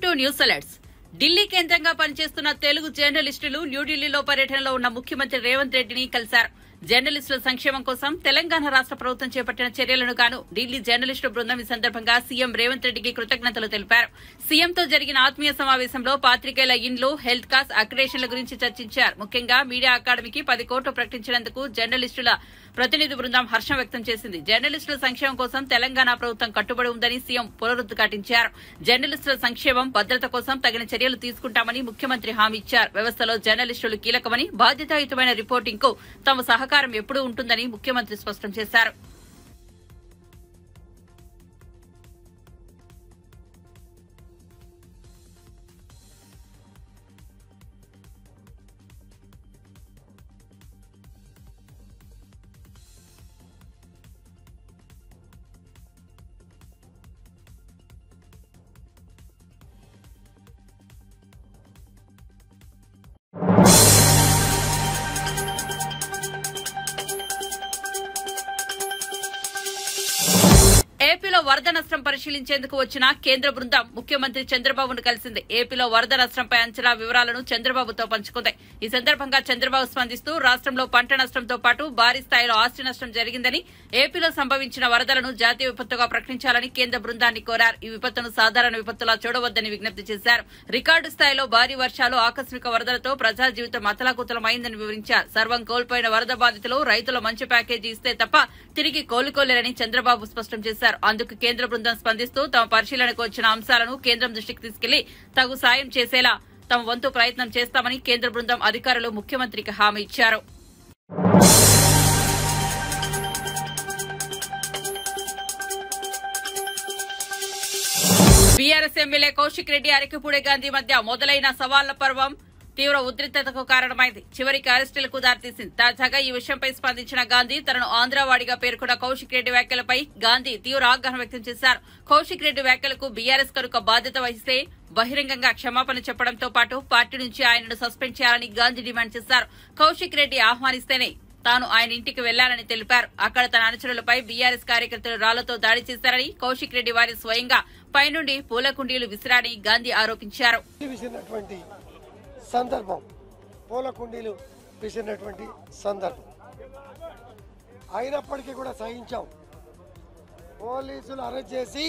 Welcome to news alerts. Delhi కేంద్రంగా పనిచేస్తున్న తెలుగు జర్నలిస్టులు న్యూఢిల్లీలో పర్యటనలో ఉన్న ముఖ్యమంత్రి రేవంత్ రెడ్డిని కలిశారు. జర్నలిస్టుల సంక్షేమం కోసం తెలంగాణ రాష్ట్ర ప్రభుత్వం చేపట్టిన చర్యలను గాను ఢిల్లీ జర్నలిస్టు బృందం ఈ సందర్భంగా సీఎం రేవంత్ రెడ్డికి కృతజ్ఞతలు తెలిపారు. సీఎంతో జరిగిన ఆత్మీయ సమావేశంలో పాత్రికేయుల ఇండ్లు, హెల్త్ కార్డ్స్, అక్రిడేషన్ల గురించి చర్చించారు. ముఖ్యంగా మీడియా అకాడమీకి 10 కోట్లు ప్రకటించినందుకు జర్నలిస్టుల ప్రతినిధి బృందం హర్షం వ్యక్తం చేసింది. జర్నలిస్టుల సంక్షేమం కోసం తెలంగాణ ప్రభుత్వం కట్టుబడి ఉందని సీఎం పునరుద్ఘాటించారు. జర్నలిస్టుల సంక్షేమం, భద్రత కోసం తగిన చర్యలు తీసుకుంటామని ముఖ్యమంత్రి హామీ ఇచ్చారు. వ్యవస్థలో జర్నలిస్టులు కీలకమని, బాధ్యతాయుతమైన రిపోర్టింగ్ కు తమ సహకారం ఎప్పుడూ ఉంటుందని ముఖ్యమంత్రి స్పష్టం చేశారు. ఏపీలో వరద నష్టం పరిశీలించేందుకు వచ్చిన కేంద్ర బృందం ముఖ్యమంత్రి చంద్రబాబును కలిసింది. ఏపీలో వరద నష్టంపై అంచనా వివరాలను చంద్రబాబుతో పంచుకుంది. ఈ సందర్భంగా చంద్రబాబు స్పందిస్తూ రాష్ట్రంలో పంట నష్టంతో పాటు భారీ స్థాయిలో ఆస్తి నష్టం జరిగిందని, ఏపీలో సంభవించిన వరదలను జాతీయ విపత్తుగా ప్రకటించాలని కేంద్ర బృందాన్ని కోరారు. ఈ విపత్తును సాధారణ విపత్తులా చూడవద్దని విజ్ఞప్తి చేశారు. రికార్డు స్థాయిలో భారీ వర్షాలు, ఆకస్మిక వరదలతో ప్రజా జీవితం అతలాకుతలమైందని వివరించారు. సర్వం కోల్పోయిన వరద బాధితులు, రైతుల మంచి ప్యాకేజీ ఇస్తే తప్ప తిరిగి కోలుకోలేరని చంద్రబాబు స్పష్టం చేశారు. అందుకు కేంద్ర బృందం స్పందిస్తూ తమ పరిశీలనకు వచ్చిన అంశాలను కేంద్రం దృష్టికి తీసుకెళ్లి తగు సాయం చేసేలా తమ వంతు ప్రయత్నం చేస్తామని కేంద్ర బృందం అధికారులు ముఖ్యమంత్రికి హామీ ఇచ్చారు. బీఆర్ఎస్ ఎమ్మెల్యే కౌశిక్ రెడ్డి, అరకిపూడి గాంధీ మధ్య మొదలైన సవాళ్ల పర్వం తీవ్ర ఉద్రిక్తతకు కారణమైంది. చివరికి అరెస్టులకు దారితీసింది. తాజాగా ఈ విషయంపై స్పందించిన గాంధీ తనను ఆంధ్రవాడిగా పేర్కొన్న కౌశిక్ రెడ్డి వ్యాఖ్యలపై గాంధీ తీవ్ర ఆగ్రహం వ్యక్తం చేశారు. కౌశిక్ రెడ్డి వ్యాఖ్యలకు బీఆర్ఎస్ కనుక బాధ్యత వహిస్తే బహిరంగంగా క్షమాపణ చెప్పడంతో పాటు పార్టీ నుంచి ఆయనను సస్పెండ్ చేయాలని గాంధీ డిమాండ్ చేశారు. కౌశిక్ రెడ్డి ఆహ్వానిస్తేనే తాను ఆయన ఇంటికి వెళ్లాలని తెలిపారు. అక్కడ తన అనుచరులపై బీఆర్ఎస్ కార్యకర్తలు రాళ్లతో దాడి చేశారని, కౌశిక్ రెడ్డి వారి స్వయంగా పైనుండి పూల కుండీలు విసిరారని గాంధీ ఆరోపించారు. సందర్భం పూల కుండీలు విసిరినటువంటి సందర్భం అయినప్పటికీ కూడా సహించాం. పోలీసులు అరెస్ట్ చేసి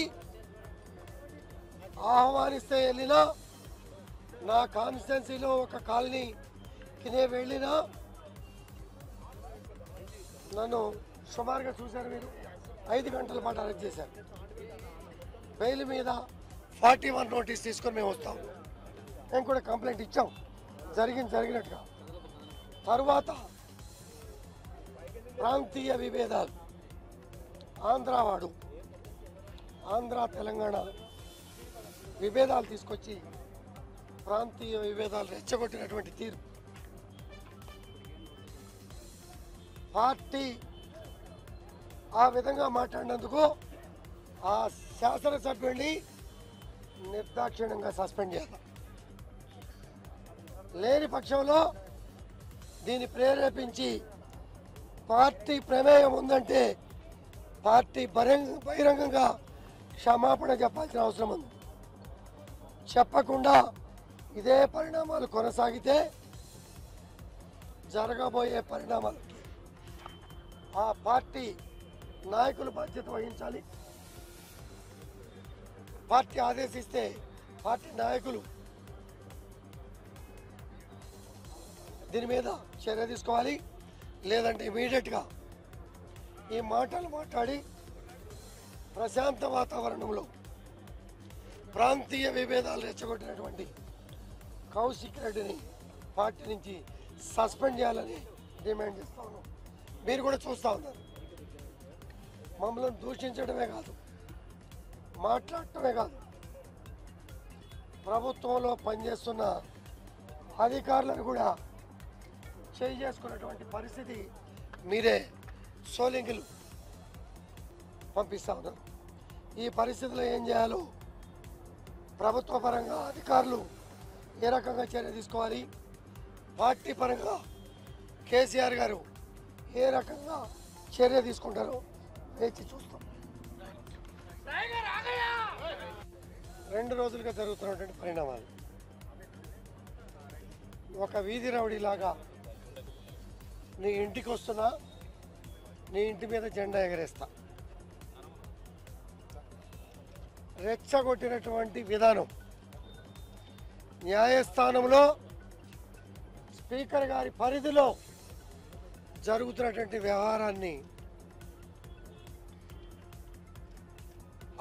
ఆహ్వానిస్తే వెళ్ళినా, నా కాన్స్టిట్యున్సీలో ఒక కాలనీకి నేను వెళ్ళినా నన్ను సుమారుగా చూశారు. మీరు 5 గంటల పాటు అరెస్ట్ చేశారు. బెయిల్ మీద 41 నోటీస్ తీసుకొని మేము వస్తాం. మేము కూడా కంప్లైంట్ ఇచ్చాం, జరిగినట్టుగా. తర్వాత ప్రాంతీయ విభేదాలు, ఆంధ్రావాడు, ఆంధ్ర తెలంగాణ విభేదాలు తీసుకొచ్చి ప్రాంతీయ విభేదాలు రెచ్చగొట్టినటువంటి తీరు, పార్టీ ఆ విధంగా మాట్లాడినందుకు ఆ శాసనసభ్యుడిని నిర్దాక్షిణ్యంగా సస్పెండ్ చేయాలి. లేని పక్షంలో దీన్ని ప్రేరేపించి పార్టీ ప్రమేయం ఉందంటే పార్టీ బహిరంగంగా క్షమాపణ చెప్పాల్సిన అవసరం ఉంది. చెప్పకుండా ఇదే పరిణామాలు కొనసాగితే జరగబోయే పరిణామాలకి ఆ పార్టీ నాయకులు బాధ్యత వహించాలి. పార్టీ ఆదేశిస్తే పార్టీ నాయకులు దీని మీద చర్య తీసుకోవాలి. లేదంటే ఇమీడియట్గా ఈ మాటలు మాట్లాడి ప్రశాంత వాతావరణంలో ప్రాంతీయ విభేదాలు రెచ్చగొట్టినటువంటి కౌశిక్ రెడ్డిని పార్టీ నుంచి సస్పెండ్ చేయాలని డిమాండ్ చేస్తా ఉన్నాం. మీరు కూడా చూస్తూ ఉన్నారు. మమ్మల్ని దూషించడమే కాదు, మాట్లాడటమే కాదు, ప్రభుత్వంలో పనిచేస్తున్న అధికారులను కూడా చేసుకున్నటువంటి పరిస్థితి మీరే సోలింగులు పంపిస్తా ఉన్నారు. ఈ పరిస్థితిలో ఏం చేయాలో ప్రభుత్వ పరంగా అధికారులు ఏ రకంగా చర్య తీసుకోవాలి, పార్టీ పరంగా కేసీఆర్ గారు ఏ రకంగా చర్య తీసుకుంటారో వేచి చూస్తాం. 2 రోజులుగా జరుగుతున్నటువంటి పరిణామాలు. ఒక వీధి రౌడీలాగా నీ ఇంటికి వస్తున్నా, నీ ఇంటి మీద జెండా ఎగరేస్తా. రెచ్చగొట్టినటువంటి విధానం న్యాయస్థానంలో స్పీకర్ గారి పరిధిలో జరుగుతున్నటువంటి వ్యవహారాన్ని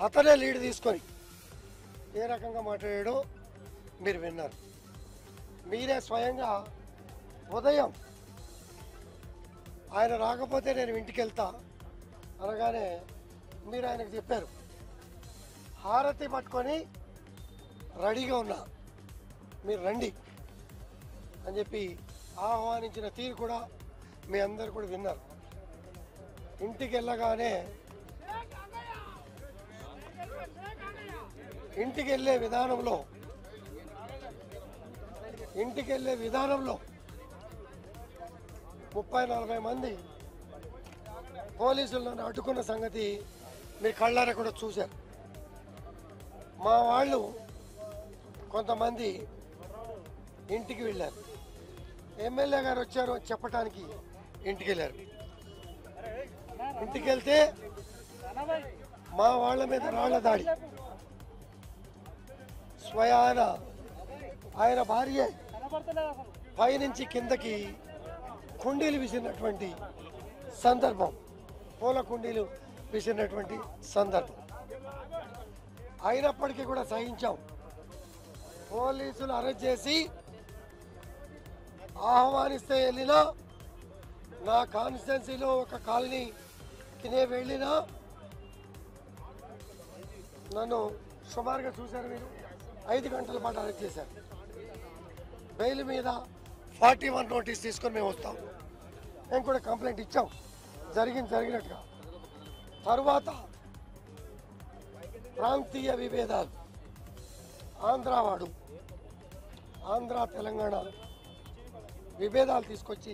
అతనే లీడ్ తీసుకొని ఏ రకంగా మాట్లాడాడో మీరు విన్నారు. మీరే స్వయంగా ఉదయం ఆయన రాకపోతే నేను ఇంటికి వెళ్తా అనగానే మీరు ఆయనకు చెప్పారు, హారతి పట్టుకొని రెడీగా ఉన్నా, మీరు రండి అని చెప్పి ఆహ్వానించిన తీరు కూడా మీ అందరు కూడా విన్నారు. ఇంటికి వెళ్ళగానే ఇంటికి వెళ్ళే విధానంలో 30-40 మంది పోలీసులను అడ్డుకున్న సంగతి మీరు కళ్ళారా కూడా చూశారు. మా వాళ్ళు కొంతమంది ఇంటికి వెళ్ళారు, ఎమ్మెల్యే గారు వచ్చారు అని చెప్పడానికి ఇంటికి వెళ్ళారు. ఇంటికి వెళ్తే మా వాళ్ళ మీద రాళ్ల దాడి, స్వయాన ఆయన భార్య పైనుంచి కిందకి కుండీలు విసిరినటువంటి సందర్భం, పూల కుండీలు విసిరినటువంటి సందర్భం. అయినప్పటికీ కూడా సహించాం. పోలీసులు అరెస్ట్ చేసి ఆహ్వానిస్తే వెళ్ళినా, నా కాన్స్టిట్యున్సీలో ఒక కాలనీకి నేను వెళ్ళినా నన్ను సుమారుగా చూశారు మీరు 5 గంటల పాటు అరెస్ట్ చేశారు. బెయిల్ మీద 41 నోటీస్ తీసుకొని మేము వస్తాం. మేము కూడా కంప్లైంట్ ఇచ్చాం, జరిగినట్టుగా. తర్వాత ప్రాంతీయ విభేదాలు, ఆంధ్ర తెలంగాణ విభేదాలు తీసుకొచ్చి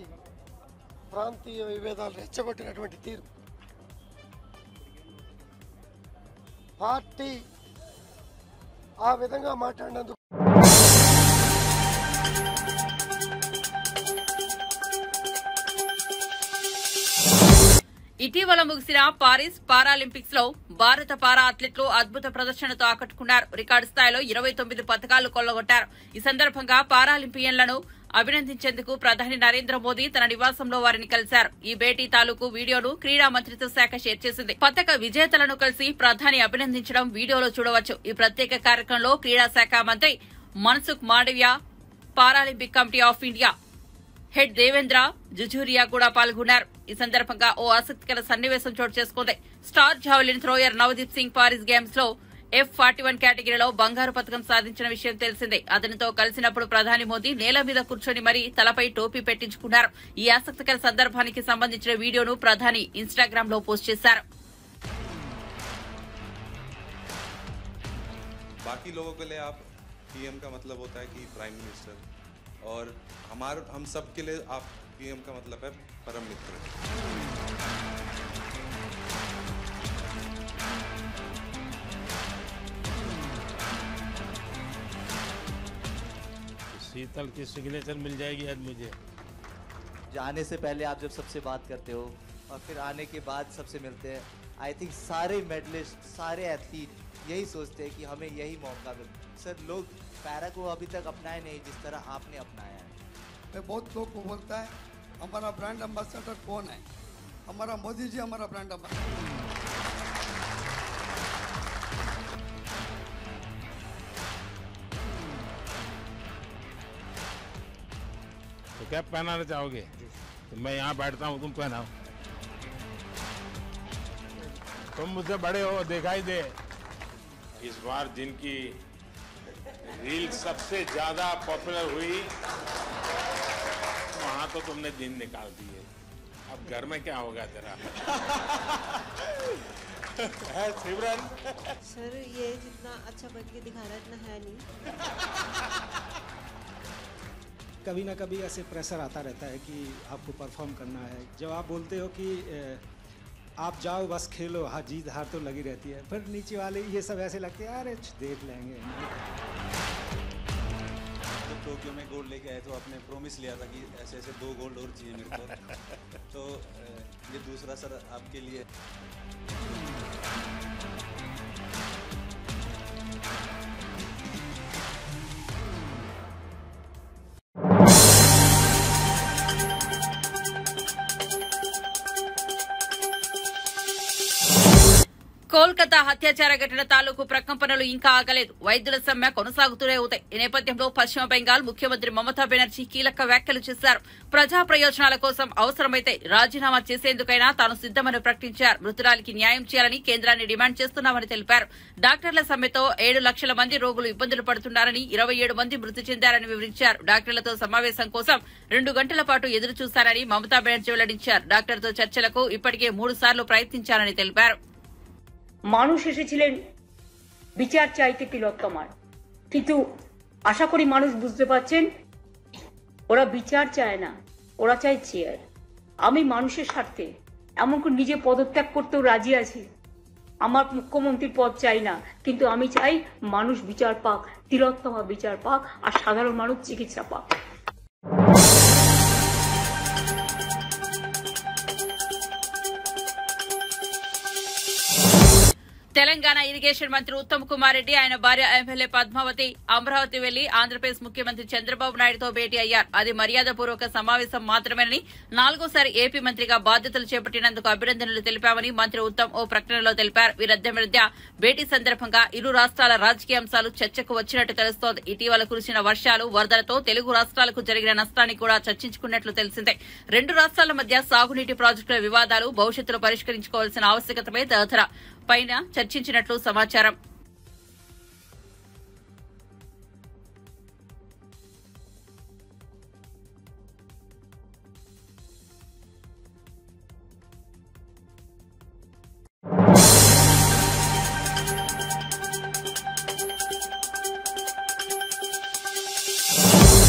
ప్రాంతీయ విభేదాలు రెచ్చగొట్టినటువంటి తీరు, పార్టీ ఆ విధంగా మాట్లాడినందుకు ఇటీవల ముగిసిన పారిస్ పారాలింపిక్స్ లో భారత పారా అథ్లెట్లు అద్భుత ప్రదర్శనతో ఆకట్టుకున్నారు. రికార్డు స్థాయిలో 29 పతకాలు కొల్లగొట్టారు. ఈ సందర్భంగా పారాలింపియన్లను అభినందించేందుకు ప్రధాని నరేంద్ర మోదీ తన నివాసంలో వారిని కలిశారు. ఈ భేటీ తాలూకు వీడియోను క్రీడా మంత్రిత్వ శాఖ షేర్ చేసింది. పతక విజేతలను కలిసి ప్రధాని అభినందించడం వీడియోలో చూడవచ్చు. ఈ ప్రత్యేక కార్యక్రమంలో క్రీడా శాఖ మంత్రి Mansukh Mandaviya, Paralympic committee of India head Devendra Jhajharia కూడా పాల్గొన్నారు. ఈ సందర్భంగా ఓ ఆసక్తికర సన్నివేశం చోటు చేసుకుంది. Star javelin thrower Navdeep Singh Paris games లో F41 కేటగిరీలో బంగారు పతకం సాధించిన విషయం తెలిసిందే. అతనితో కలిసినప్పుడు ప్రధాని మోదీ నేల మీద కూర్చొని మరీ తలపై టోపీ పెట్టించుకున్నారు. ఈ ఆసక్తికర సందర్భానికి సంబంధించిన వీడియోను ప్రధాని ఇన్స్టాగ్రామ్ లో పోస్ట్ చేశారు. बाकी लोगों के लिए आप पीएम का मतलब होता है कि प्राइम मिनिस्टर, और हम सब के लिए आप पीएम का मतलब है परम मित्र। शीतल की सिग्नेचर मिल जाएगी आज मुझे। जाने से पहले आप जब सबसे बात करते हो और फिर आने के बाद सबसे मिलते हैं, आई थिंक सारे मेडलिस्ट, सारे एथलीट यही सोचते हैं कि हमें यही मौका मिले। सर, लोग पैरा को अभी तक अपनाए नहीं जिस तरह आपने अपनाया है। बहुत लोग को बोलता है हमारा ब्रांड एम्बेसडर कौन है, हमारा मोदी जी हमारा ब्रांड एम्बेसडर। तो कैप पहनाना चाहोगे? तो मैं यहाँ बैठता हूँ, तुम पहनाओ। तुम मुझसे बड़े हो, दिखाई दे। इस बार जिनकी रील सबसे ज्यादा पॉपुलर हुई वहां तो तुमने दिन निकाल दिए। अब घर में क्या होगा तेरा? है सिमरन? सर, ये जितना अच्छा बन के दिखा रहा है इतना है नहीं। कभी ना कभी ऐसे प्रेशर आता रहता है कि आपको परफॉर्म करना है। जब आप बोलते हो कि आप जाओ बस खेलो, हाँ जीत हार तो लगी रहती है, फिर नीचे वाले ये सब ऐसे लगते हैं अरे देख लेंगे। जब टोक्यो में गोल्ड लेके आए तो आपने प्रॉमिस लिया था कि ऐसे ऐसे 2 गोल्ड और चाहिए मेरे को, तो ये दूसरा सर आपके लिए। కోల్కతా హత్యాచార ఘటన తాలూకు ప్రకంపనలు ఇంకా ఆగలేదు. వైద్యుల సమ్మె కొనసాగుతూనే ఉంటాయి. ఈ నేపథ్యంలో పశ్చిమ బెంగాల్ ముఖ్యమంత్రి మమతా బెనర్జీ కీలక వ్యాఖ్యలు చేశారు. ప్రజా ప్రయోజనాల కోసం అవసరమైతే రాజీనామా చేసేందుకైనా తాను సిద్దమని ప్రకటించారు. మృతురాలికి న్యాయం చేయాలని కేంద్రాన్ని డిమాండ్ చేస్తున్నామని తెలిపారు. డాక్టర్ల సమ్మెతో 7 లక్షల మంది రోగులు ఇబ్బందులు పడుతున్నారని, 27 మంది మృతి చెందారని వివరించారు. డాక్టర్లతో సమావేశం కోసం 2 గంటల పాటు ఎదురు చూశారని మమతా బెనర్జీ వెల్లడించారు. డాక్టర్తో చర్చలకు ఇప్పటికే 3 సార్లు ప్రయత్నించారని తెలిపారు. মানুষ এসেছিলেন বিচার চাইতে তিলোত্তমার, কিন্তু আশা করি মানুষ বুঝতে পারছেন ওরা বিচার চায় না, ওরা চায় চেয়ার। আমি মানুষের স্বার্থে এমনকি নিজে পদত্যাগ করতেও রাজি আছি। আমার মুখ্যমন্ত্রীর পদ চাই না, কিন্তু আমি চাই মানুষ বিচার পাক, তিলোত্তমা বিচার পাক, আর সাধারণ মানুষ চিকিৎসা পাক। తెలంగాణ ఇరిగేషన్ మంత్రి ఉత్తమ్ కుమార్ రెడ్డి, ఆయన భార్య ఎమ్మెల్యే పద్మావతి అమరావతి వెళ్లి ఆంధ్రప్రదేశ్ ముఖ్యమంత్రి చంద్రబాబు నాయుడుతో భేటీ అయ్యారు. అది మర్యాదపూర్వక సమావేశం మాత్రమేనని, 4వసారి ఏపీ మంత్రిగా బాధ్యతలు చేపట్టినందుకు అభినందనలు తెలిపామని మంత్రి ఉత్తమ్ ఓ ప్రకటనలో తెలిపారు. వీరిద్దరి మధ్య భేటీ సందర్భంగా ఇరు రాష్ట్రాల రాజకీయ అంశాలు చర్చకు వచ్చినట్టు తెలుస్తోంది. ఇటీవల కురిసిన వర్షాలు, వరదలతో తెలుగు రాష్ట్రాలకు జరిగిన నష్టాన్ని కూడా చర్చించుకున్నట్లు తెలిసిందే. 2 రాష్ట్రాల మధ్య సాగునీటి ప్రాజెక్టుల వివాదాలు భవిష్యత్తులో పరిష్కరించుకోవాల్సిన ఆవశ్యకతపై తదితర పైన చర్చించినట్లు సమాచారం.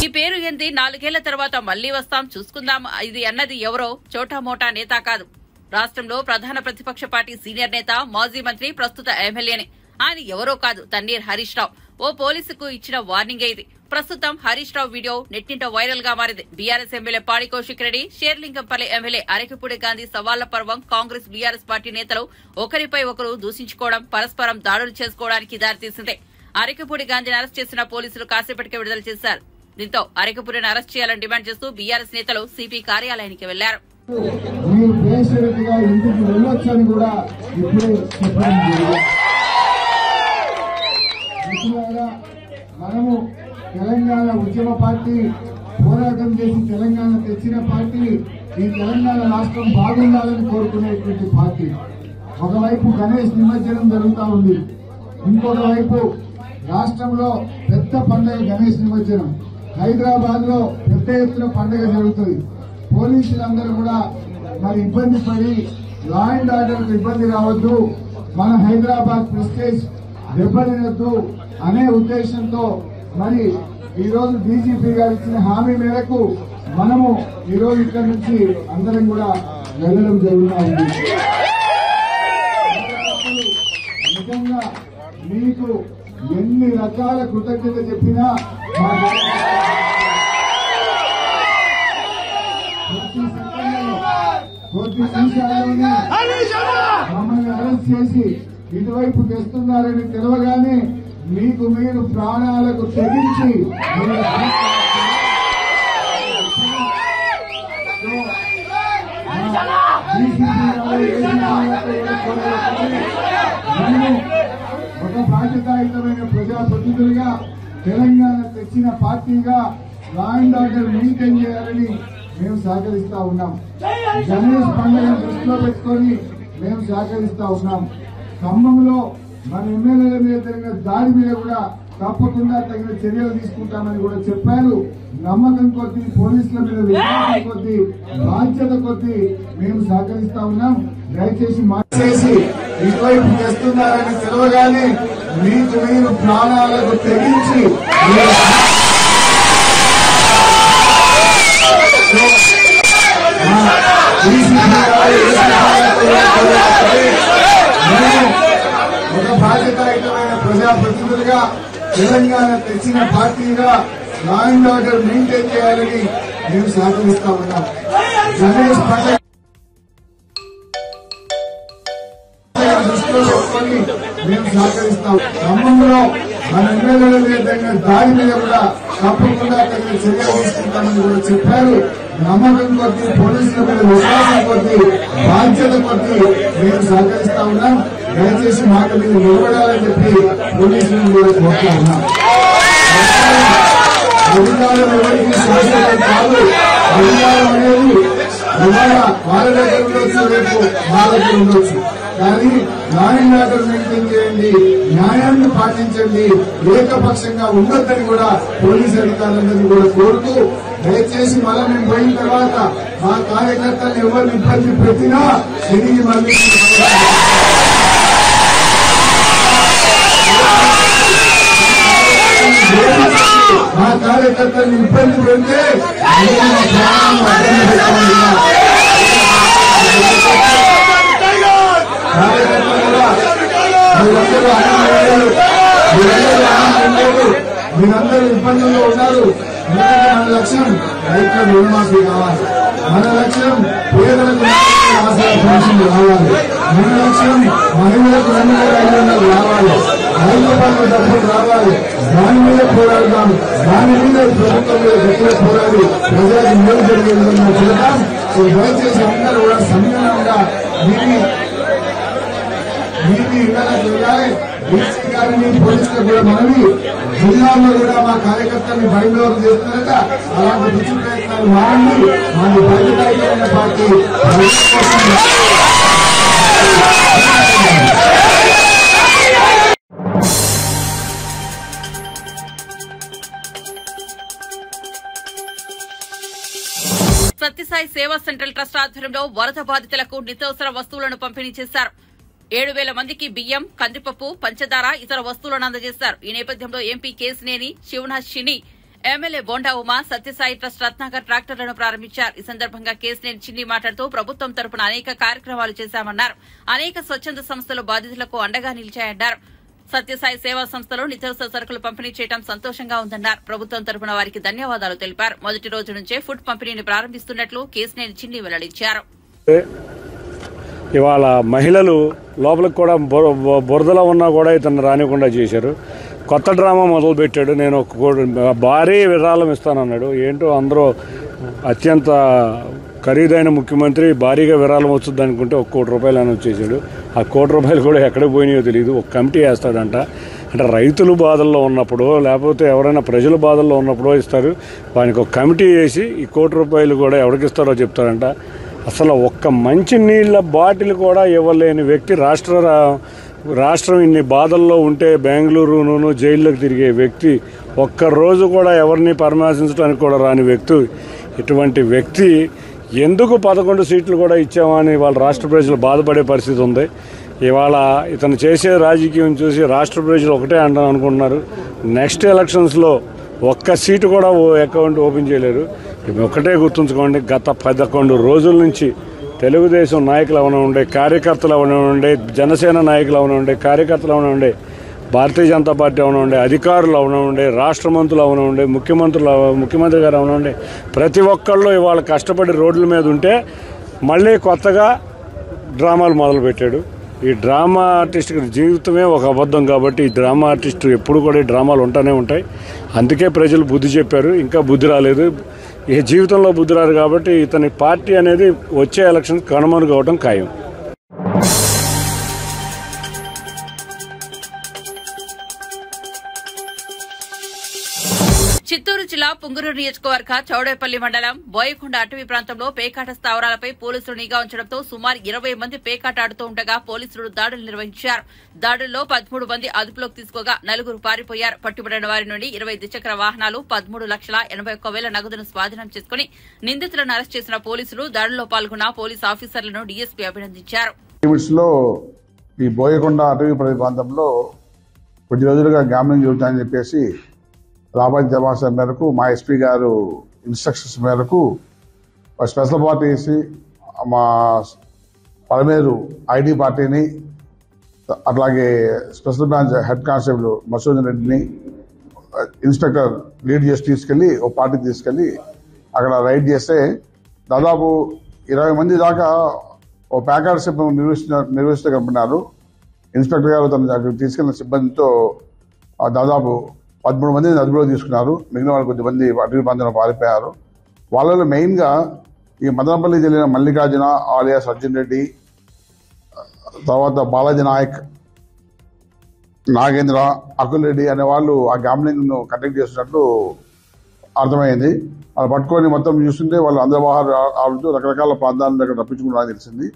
ఈ పేరు ఏంది, 4 ఏళ్ల తర్వాత మళ్లీ వస్తాం చూసుకుందాం ఇది అన్నది ఎవరో చోటామోటా నేత కాదు. రాష్ట్రంలో ప్రధాన ప్రతిపక్ష పార్టీ సీనియర్ నేత, మాజీ మంత్రి, ప్రస్తుత ఎమ్మెల్యేనే. ఆయన ఎవరో కాదు, తన్నీర్ హరీష్ రావు. ఓ పోలీసుకు ఇచ్చిన వార్నింగే ఇది. ప్రస్తుతం హరీష్ రావు వీడియో నెట్టింట వైరల్ గా మారింది. బీఆర్ఎస్ ఎమ్మెల్యే పాడి కౌశిక్ రెడ్డి, షేర్లింగంపల్లి ఎమ్మెల్యే అరకిపూడి గాంధీ సవాళ్ల పర్వం. కాంగ్రెస్, బీఆర్ఎస్ పార్టీ నేతలు ఒకరిపై ఒకరు దూషించుకోవడం, పరస్పరం దాడులు చేసుకోవడానికి దారితీసింది. అరకిపూడి గాంధీని అరెస్ట్ చేసిన పోలీసులు కాసేపటికే విడుదల చేశారు. దీంతో అరకిపూడిని అరెస్ట్ చేయాలని డిమాండ్ చేస్తూ బీఆర్ఎస్ నేతలు సిపి కార్యాలయానికి వెళ్లారు. మీరు బేషరతుగా ఇంటికి వెళ్ళొచ్చని కూడా ఇప్పుడే చెప్పడం జరిగింది. మనము తెలంగాణ ఉద్యమ పార్టీ, పోరాటం చేసి తెలంగాణ తెచ్చిన పార్టీ, ఈ తెలంగాణ రాష్ట్రం బాగుండాలని కోరుకునేటువంటి పార్టీ. ఒకవైపు గణేష్ నిమజ్జనం జరుగుతూ ఉంది, ఇంకొక వైపు రాష్ట్రంలో పెద్ద పండుగ గణేష్ నిమజ్జనం. హైదరాబాద్ లో పెద్ద ఎత్తున పండుగ జరుగుతుంది. పోలీసులందరూ కూడా మరి ఇబ్బంది పడి లా అండ్ ఆర్డర్ ఇబ్బంది రావద్దు, మన హైదరాబాద్ ప్రెస్టేజ్ దెబ్బతినొద్దు అనే ఉద్దేశంతో మరి ఈ రోజు డీజీపీ గారు ఇచ్చిన హామీ మేరకు మనము ఈ రోజు ఇక్కడి నుంచి అందరం కూడా వెళ్లడం జరుగుతూ ఉంది. నిజంగా మీకు ఎన్ని రకాల కృతజ్ఞత చెప్పినా కొద్ది నిమిషాల్లోనే మమ్మల్ని అరెస్ట్ చేసి ఇటువైపు తెస్తున్నారని తెలవగానే మీకు మీరు ప్రాణాలకు తెగించి ఒక బాధ్యతాయుతమైన ప్రజాప్రతినిధులుగా తెలంగాణ తెచ్చిన పార్టీగా లా అండ్ ఆర్డర్ మెయింటైన్ చేయాలని మేము సహకరిస్తా ఉన్నాం. గణేష్ పండుగ దృష్టిలో పెట్టుకొని మేము సహకరిస్తా ఉన్నాం. ఖమ్మంలో మన ఎమ్మెల్యేల మీద జరిగిన దాడి మీద కూడా తప్పకుండా తగిన చర్యలు తీసుకుంటామని కూడా చెప్పారు. నమ్మకం కొద్దీ, పోలీసుల మీద విశ్వాసం కొద్దీ, బాధ్యత కొద్దీ మేము సహకరిస్తా ఉన్నాం. దయచేసి చేసి ఇటువైపు చేస్తున్నారని తెలవగానే మీకు మీరు ప్రాణాలకు తెగించి తెలంగాణ తెచ్చిన పార్టీగా లా అండ్ ఆర్డర్ మెయింటైన్ చేయాలని మేము సహకరిస్తా ఉన్నాం. గణేష్ పండుగ దృష్టిలో పెట్టుకొని మేము సహకరిస్తాం. ఖమ్మంలో మన ఎమ్మెల్యేల విధంగా దాడి మీద కూడా తప్పకుండా తగిన చర్యలు తీసుకుంటామని కూడా చెప్పారు. నమ్మకం కొద్దీ, పోలీసుల మీద విశ్వాసం కొద్దీ, బాధ్యత కొద్దీ మేము సహకరిస్తా ఉన్నాం. దయచేసి మాట మీద నిలబడాలని చెప్పి పోలీసులను కూడా కోరుతా ఉన్నాం. అధికారం ఎవరికి శాశ్వతం కాదు. అధికారం అనేది ఇవాళ వాళ్ళ దగ్గర ఉండొచ్చు, రేపు మా దగ్గర ఉండొచ్చు. కానీ లా అండ్ ఆర్డర్ మెయింటైన్ చేయండి, న్యాయాన్ని పాటించండి, ఏకపక్షంగా ఉండొద్దని కూడా పోలీసు అధికారులందరినీ కూడా కోరుతూ, దయచేసి మళ్ళీ మేము పోయిన తర్వాత మా కార్యకర్తలు ఎవరిని ఇబ్బంది పెట్టినా తిరిగి మళ్ళీ మా కార్యకర్తలను ఇబ్బంది పెడితే మీరందరూ ఇబ్బందుల్లో ఉన్నారు. మన లక్ష్యం రైతుల రుణమాఫీ కావాలి. మన లక్ష్యం పేదలకు ఆసరా పెన్షన్ రావాలి. మన లక్ష్యం మహిళలకు 2,500 రావాలి. 5 రూపాయల డబ్బులు రావాలి. దాని మీద పోరాడదాం. దాని మీద ప్రభుత్వం మీద గట్టిగా పోరాడి ప్రజలకు మేలు జరిగే విధంగా చేద్దాం. దయచేసి అందరూ కూడా సంఘంగా నీటి ఇళ్లకు వెళ్ళాలి. డీసీ గారిని, పోలీసులకు కూడా మనవి, జిల్లాలో కూడా మా కార్యకర్తల్ని బయలుదేరి చేస్తున్నారట. అలాంటి పిచ్చి ప్రయత్నాలు మారండి. మన బాధ్యతాయుతమైన పార్టీ సత్యసాయి సేవా సెంట్రల్ ట్రస్ట్ ఆధ్వర్యంలో వరద బాధితులకు నిత్యావసర వస్తువులను పంపిణీ చేశారు. 7,000 మందికి బియ్యం, కందిపప్పు, పంచదార, ఇతర వస్తువులను అందజేశారు. ఈ నేపథ్యంలో MP Kesineni Sivanath, MLA Bonda Uma Sathya Sai trust Ratnakar ట్రాక్టర్లను ప్రారంభించారు. ఈ సందర్భంగా కేసినేని చిన్ని మాట్లాడుతూ ప్రభుత్వం తరపున అనేక కార్యక్రమాలు చేశామన్నారు. అనేక స్వచ్ఛంద సంస్థలు బాధితులకు అండగా నిలిచాయన్నారు. సత్యసాయి సేవా సంస్థలో నిత్యావసర సరుకులు పంపిణీ చేయడం సంతోషంగా ఉందన్నారు. ప్రభుత్వం తరపున వారికి ధన్యవాదాలు తెలిపారు. మొదటి రోజు నుంచే ఫుడ్ పంపిణీని ప్రారంభిస్తున్నట్లు కేసినేని చిన్ని వెల్లడించారు. ఇవాళ మహిళలు లోపలికి కూడా బురదలో ఉన్నా కూడా ఇతను రానివ్వకుండా చేశారు. కొత్త డ్రామా మొదలుపెట్టాడు. నేను భారీ విరాళం ఇస్తానన్నాడు. ఏంటో అందరూ అత్యంత ఖరీదైన ముఖ్యమంత్రి భారీగా విరాళం వస్తుంది అనుకుంటే 1 కోటి రూపాయలు అని వచ్చేసాడు. ఆ 1 కోటి రూపాయలు కూడా ఎక్కడికి పోయినాయో తెలియదు. ఒక కమిటీ వేస్తాడంట. అంటే రైతులు బాధల్లో ఉన్నప్పుడు, లేకపోతే ఎవరైనా ప్రజల బాధల్లో ఉన్నప్పుడు ఇస్తారు. వానికి ఒక కమిటీ వేసి ఈ 1 కోటి రూపాయలు కూడా ఎవరికి ఇస్తారో చెప్తారంట. అసలు ఒక్క మంచి నీళ్ల బాటిల్ కూడా ఇవ్వలేని వ్యక్తి, రాష్ట్రం ఇన్ని బాధల్లో ఉంటే బెంగళూరును జైల్లోకి తిరిగే వ్యక్తి, ఒక్కరోజు కూడా ఎవరిని పరామర్శించడానికి కూడా రాని వ్యక్తి. ఇటువంటి వ్యక్తి ఎందుకు 11 సీట్లు కూడా ఇచ్చామని వాళ్ళ రాష్ట్ర ప్రజలు బాధపడే పరిస్థితి ఉంది. ఇవాళ ఇతను చేసే రాజకీయం చూసి రాష్ట్ర ప్రజలు ఒకటే అనుకుంటున్నారు, నెక్స్ట్ ఎలక్షన్స్లో ఒక్క సీటు కూడా అకౌంట్ ఓపెన్ చేయలేరు. ఒకటే గుర్తుంచుకోండి, గత 11 రోజుల నుంచి తెలుగుదేశం నాయకులు అవనండే, కార్యకర్తలు అవనండే, జనసేన నాయకులు అవనండే, కార్యకర్తలు అవనండే, భారతీయ జనతా పార్టీ అవనండే, అధికారులు అవనండే, రాష్ట్ర మంత్రులు అవనండే, ముఖ్యమంత్రి గారు అవనండే, ప్రతి ఒక్కళ్ళు ఇవాళ కష్టపడి రోడ్ల మీద ఉంటే మళ్ళీ కొత్తగా డ్రామాలు మొదలుపెట్టాడు. ఈ డ్రామా ఆర్టిస్ట్ జీవితమే ఒక అబద్ధం కాబట్టి ఈ డ్రామా ఆర్టిస్ట్ ఎప్పుడు కూడా ఈ డ్రామాలు ఉంటూనే ఉంటాయి. అందుకే ప్రజలు బుద్ధి చెప్పారు, ఇంకా బుద్ధి రాలేదు. ఈ జీవితంలో బుద్ధి రాదు కాబట్టి ఇతని పార్టీ అనేది వచ్చే ఎలక్షన్ కనుమరుగవడం ఖాయం. చిత్తూరు జిల్లా పుంగనూరు నియోజకవర్గ చౌడేపల్లి మండలం బోయకొండ అటవీ ప్రాంతంలో పేకాట స్థావరాలపై పోలీసులు నిఘా ఉంచడంతో సుమారు 20 మంది పేకాట ఆడుతూ ఉండగా పోలీసులు దాడులు నిర్వహించారు. దాడుల్లో 13 మంది అదుపులోకి తీసుకోగా 4 పారిపోయారు. పట్టుబడిన వారి నుండి 20 ద్విచక్ర వాహనాలు, 13,81,000 నగదును స్వాధీనం చేసుకుని నిందితులను అరెస్ట్ చేసిన పోలీసులు దాడుల్లో పాల్గొన్న పోలీసు ఆఫీసర్లను డీఎస్పీ అభినందించారు. ఈ బోయకొండ అటవీ ప్రాంతంలో కొద్ది రోజులుగా గ్యామ్లింగ్ జరుగుతాయని చెప్పేసి రాబర్ట్ జమాసర్ మేరకు మా ఎస్పీ గారు ఇన్స్ట్రక్షన్స్ మేరకు స్పెషల్ పార్టీ వేసి మా పలమేరు ఐడి పార్టీని, అట్లాగే special branch head constable Masudan రెడ్డిని, ఇన్స్పెక్టర్ లీడ్ చేసి తీసుకెళ్లి ఓ పార్టీ తీసుకెళ్లి అక్కడ రైడ్ చేస్తే దాదాపు 20 మంది దాకా ఓ ప్యాకెట్ నిర్వహిస్తూ కనపడినారు. ఇన్స్పెక్టర్ గారు తను తీసుకెళ్లిన సిబ్బందితో దాదాపు 13 మందిని అదుపులో తీసుకున్నారు. మిగిలిన వాళ్ళు కొద్దిమంది అటవీ ప్రాంతంలో పారిపోయారు. వాళ్ళలో మెయిన్గా ఈ మదనపల్లి జిల్లా మల్లికార్జున ఆలియాస్ అర్జున్ రెడ్డి, తర్వాత బాలాజీ నాయక్, నాగేంద్ర, అకుల్ రెడ్డి అనే వాళ్ళు ఆ గ్యాంబ్లింగ్ను కండక్ట్ చేస్తున్నట్లు అర్థమైంది. వాళ్ళు పట్టుకొని మొత్తం చూస్తుంటే వాళ్ళు అందరూ ఆడుతూ రకరకాల ప్రాంతాల దగ్గర తప్పించుకున్నారని తెలిసింది.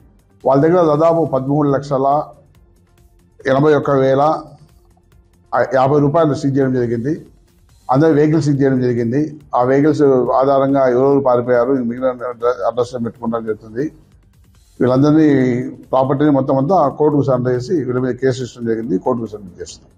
వాళ్ళ దగ్గర దాదాపు 13,81,050 రూపాయలు సీజ్ చేయడం జరిగింది. అందరి వెహికల్స్ సీజ్ చేయడం జరిగింది. ఆ వెహికల్స్ ఆధారంగా ఎవరెవరు పారిపోయారు, మిగిలిన అడ్రస్ పెట్టుకోవడం జరుగుతుంది. వీళ్ళందరినీ ప్రాపర్టీని మొత్తం అంతా కోర్టుకు సరెండర్ చేసి వీళ్ళ మీద కేసు ఇష్టం జరిగింది. కోర్టుకు సరెండర్ చేస్తాం.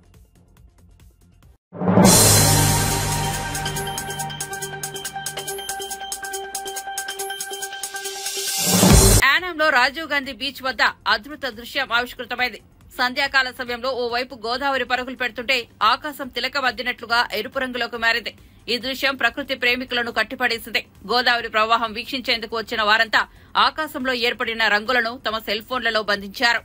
యానాంలో రాజీవ్ గాంధీ బీచ్ వద్ద అద్భుత దృశ్యం ఆవిష్కృతమైంది. సంధ్యాకాల సమయంలో ఓవైపు గోదావరి పరుగులు పెడుతుంటే ఆకాశం తిలకమద్దినట్లుగా ఎరుపు రంగులోకి మారింది. ఈ దృశ్యం ప్రకృతి ప్రేమికులను కట్టిపడేసింది. గోదావరి ప్రవాహం వీక్షించేందుకు వచ్చిన వారంతా ఆకాశంలో ఏర్పడిన రంగులను తమ సెల్ ఫోన్లలో బంధించారు.